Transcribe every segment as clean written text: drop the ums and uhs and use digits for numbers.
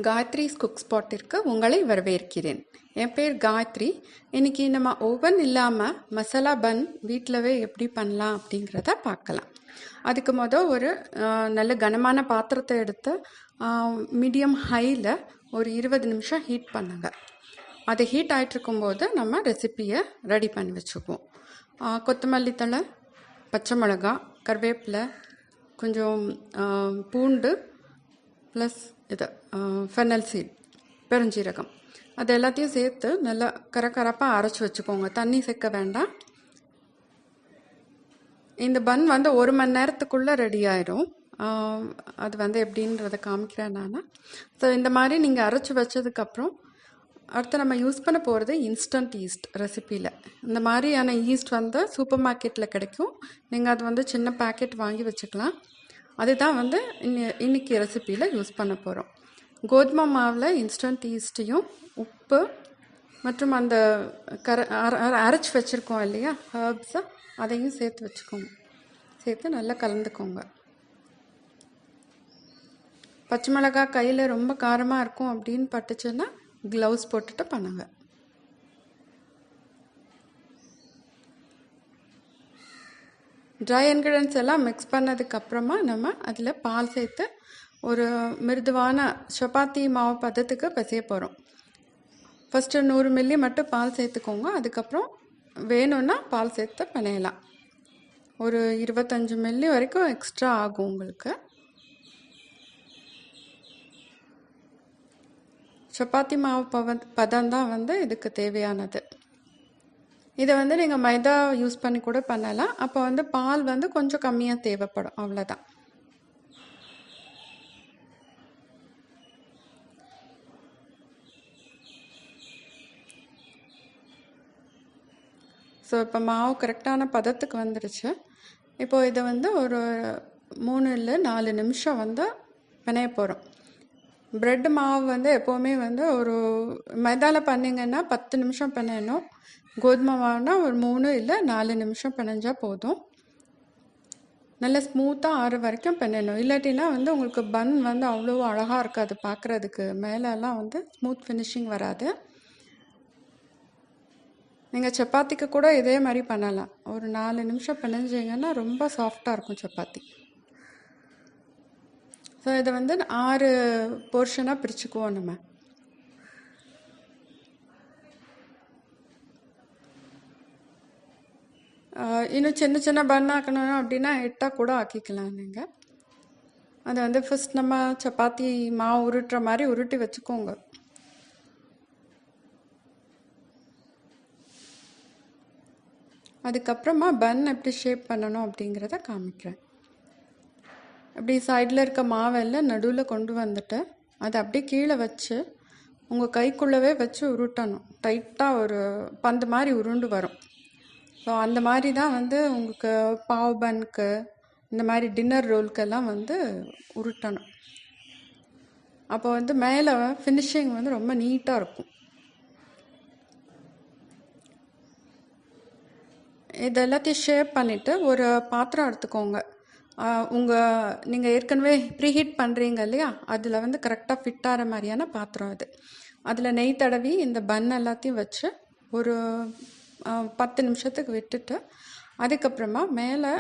Gayathri's cook ஸ்பாட்டிற்கு உங்களை வரவேற்கிறேன். என் பேர் காயத்ரி. இன்னைக்கு நம்ம ஓவன் இல்லாமல் மசாலா பன் வீட்டிலவே எப்படி பண்ணலாம் அப்படிங்கிறத பார்க்கலாம். அதுக்கு ஒரு நல்ல கனமான பாத்திரத்தை எடுத்து மீடியம் ஹையில் ஒரு 20 நிமிஷம் ஹீட் பண்ணுங்க. அது ஹீட் ஆகிட்டு இருக்கும்போது நம்ம ரெசிப்பியை ரெடி பண்ணி வச்சுக்குவோம். கொத்தமல்லி தழை, பச்சை மிளகா, கருவேப்பிலை, கொஞ்சம் பூண்டு, ப்ளஸ் இது ஃபெனல் சீட், பெருஞ்சீரகம், அது எல்லாத்தையும் சேர்த்து நல்லா கரப்பாக அரைச்சி வச்சுக்கோங்க. தண்ணி சேர்க்க வேண்டாம். இந்த பன் 1 மணி நேரத்துக்குள்ளே ரெடி ஆயிடும். அது எப்படின்றத காமிக்கிறேன் நான். ஸோ இந்த மாதிரி நீங்கள் அரைச்சி வச்சதுக்கப்புறம் அடுத்து நம்ம யூஸ் பண்ண போகிறது இன்ஸ்டன்ட் ஈஸ்ட் ரெசிப்பியில். இந்த மாதிரியான ஈஸ்ட் சூப்பர் மார்க்கெட்டில் கிடைக்கும். நீங்கள் அது சின்ன பேக்கெட் வாங்கி வச்சுக்கலாம். அதுதான் இன்னைக்கு ரெசிப்பியில் யூஸ் பண்ண போகிறோம். கோதுமை மாவில் இன்ஸ்டன்ட் ஈஸ்ட்டையும் உப்பு மற்றும் அந்த அரைச்சி வச்சுருக்கோம் இல்லையா ஹர்ப்ஸை, அதையும் சேர்த்து வச்சுக்கோங்க. சேர்த்து நல்லா கலந்துக்கோங்க. பச்சை மிளகாய் கையில் ரொம்ப காரமாக இருக்கும் அப்படின்னு பட்டுச்சுன்னா க்ளவுஸ் போட்டுட்டு பண்ணுங்க. ட்ரை இன்க்ரீடியன்ஸ் எல்லாம் மிக்ஸ் பண்ணதுக்கப்புறமா நம்ம அதில் பால் சேர்த்து ஒரு மிருதுவான சப்பாத்தி மாவு பதத்துக்கு பிசைய போகிறோம். ஃபஸ்ட்டு 100 மில்லி மட்டும் பால் சேர்த்துக்கோங்க. அதுக்கப்புறம் வேணும்னா பால் சேர்த்து பிணையலாம். ஒரு 25 மில்லி வரைக்கும் எக்ஸ்ட்ரா ஆகும் உங்களுக்கு. சப்பாத்தி மாவு பதம் தான் இதுக்கு தேவையானது. இதை நீங்கள் மைதா யூஸ் பண்ணி கூட பண்ணலாம். அப்போ பால் கொஞ்சம் கம்மியாக தேவைப்படும், அவ்வளோதான். ஸோ இப்போ மாவு கரெக்டான பதத்துக்கு வந்துருச்சு. இப்போது இதை ஒரு 3 இல்லை 4 நிமிஷம் பிணைய போகிறோம். ப்ரெட் மாவு எப்போவுமே ஒரு மைதாவில் பண்ணிங்கன்னா 10 நிமிஷம் பிணையணும். கோதுமை மாவுனா ஒரு 3 இல்லை 4 நிமிஷம் பிணைஞ்சால் போதும். நல்லா ஸ்மூத்தாக ஆறு வரைக்கும் பிணையணும். இல்லாட்டினா உங்களுக்கு பன் அவ்வளோ அழகாக இருக்காது பார்க்குறதுக்கு. மேலெல்லாம் ஸ்மூத் ஃபினிஷிங் வராது. நீங்கள் சப்பாத்திக்கு கூட இதே மாதிரி பண்ணலாம். ஒரு 4 நிமிஷம் பிணைஞ்சிங்கன்னா ரொம்ப சாஃப்டாக இருக்கும் சப்பாத்தி. ஸோ இதை 6 போர்ஷனாக பிரிச்சுக்குவோம் நம்ம. இன்னும் சின்ன சின்ன பன் ஆக்கணும் அப்படின்னா 8 கூட ஆக்கிக்கலாம் நீங்கள். அதை ஃபஸ்ட் நம்ம சப்பாத்தி மாவு உருட்டுற மாதிரி உருட்டி வச்சுக்கோங்க. அதுக்கப்புறமா பன் எப்படி ஷேப் பண்ணணும் அப்படிங்கிறத காமிக்கிறேன். அப்படி சைடில் இருக்க மாவெல்லாம் நடுவில் கொண்டு வந்துட்டு அதை அப்படியே கீழே வச்சு உங்கள் கைக்குள்ளவே வச்சு உருட்டணும். டைட்டாக ஒரு பந்து மாதிரி உருண்டு வரும். ஸோ அந்த மாதிரி தான் உங்களுக்கு பாவ் பன்க்கு, இந்த மாதிரி டின்னர் ரோல்க்கெல்லாம் உருட்டணும். அப்போ மேலே ஃபினிஷிங் ரொம்ப நீட்டாக இருக்கும். இது எல்லாத்தையும் ஷேப் பண்ணிவிட்டு ஒரு பாத்திரம் எடுத்துக்கோங்க. நீங்கள் ஏற்கனவே ப்ரீஹீட் பண்ணுறீங்க இல்லையா, அதில் கரெக்டாக ஃபிட் ஆகிற மாதிரியான பாத்திரம் அது. அதில் நெய் தடவி இந்த பன் எல்லாத்தையும் வச்சு ஒரு 10 நிமிஷத்துக்கு விட்டுட்டு அதுக்கப்புறமா மேலே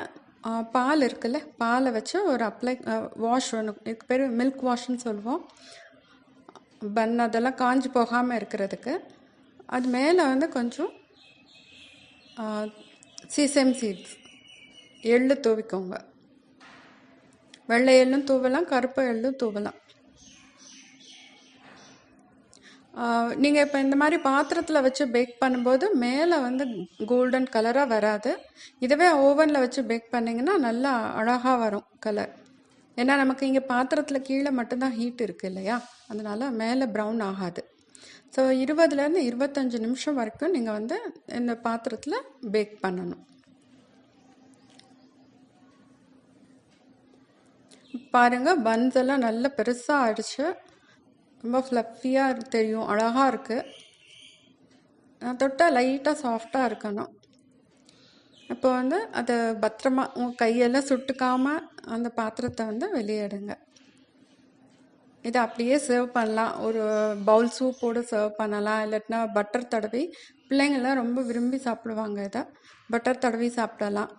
பால் இருக்குல்ல, பாலை வச்சு ஒரு வாஷ் ஒன்று, இதுக்கு பேர் மில்க் வாஷ்ன்னு சொல்லுவோம். பன் அதெல்லாம் காஞ்சி போகாமல் இருக்கிறதுக்கு அது மேலே கொஞ்சம் சீசம் சீட்ஸ், எள்ளு தூவிக்கோங்க. வெள்ளை எள்ளும் தூவலாம், கருப்பு எள்ளும் தூவலாம். நீங்கள் இப்போ இந்த மாதிரி பாத்திரத்தில் வச்சு பேக் பண்ணும்போது மேலே கோல்டன் கலராக வராது. இதுவே ஓவனில் வச்சு பேக் பண்ணிங்கன்னா நல்லா அழகாக வரும் கலர். ஏன்னா நமக்கு இங்கே பாத்திரத்தில் கீழே மட்டும்தான் ஹீட் இருக்குது இல்லையா, அதனால் மேலே ப்ரௌன் ஆகாது. ஸோ 20லேருந்து 25 நிமிஷம் வரைக்கும் நீங்கள் இந்த பாத்திரத்தில் பேக் பண்ணணும். பாருங்கள், பன்ஸ் எல்லாம் நல்ல பெருசாக ஆயிடுச்சு. ரொம்ப ஃப்ளஃபியாக தெரியும், அழகாக இருக்குது. தொட்டால் லைட்டாக சாஃப்டாக இருக்கணும். இப்போ அதை பத்திரமா உங்கள் கையெல்லாம் சுட்டுக்காமல் அந்த பாத்திரத்தை வெளியே எடுங்க. இதை அப்படியே சர்வ் பண்ணலாம். ஒரு பவுல் சூப்போடு சர்வ் பண்ணலாம். இல்லாட்டினா பட்டர் தடவி, பிள்ளைங்கள்லாம் ரொம்ப விரும்பி சாப்பிடுவாங்க இதை. பட்டர் தடவி சாப்பிடலாம்.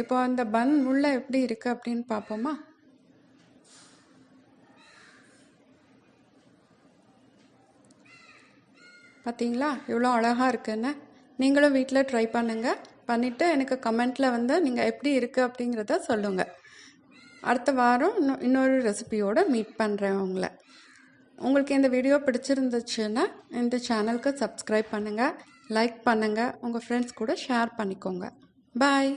இப்போ அந்த பன் உள்ள எப்படி இருக்குது அப்படின்னு பார்ப்போமா? பார்த்தீங்களா எவ்வளோ அழகாக இருக்குன்னு? நீங்களும் வீட்டில் ட்ரை பண்ணுங்கள். பண்ணிவிட்டு எனக்கு கமெண்ட்டில் வந்து நீங்கள் எப்படி இருக்குது அப்படிங்கிறத சொல்லுங்கள். அடுத்த வாரம் இன்னொரு ரெசிபியோடு மீட் பண்ணுறேன் உங்களை. உங்களுக்கு இந்த வீடியோ பிடிச்சிருந்துச்சுன்னா இந்த சேனலுக்கு சப்ஸ்கிரைப் பண்ணுங்கள், லைக் பண்ணுங்கள், உங்கள் ஃப்ரெண்ட்ஸ் கூட ஷேர் பண்ணிக்கோங்க. பாய்.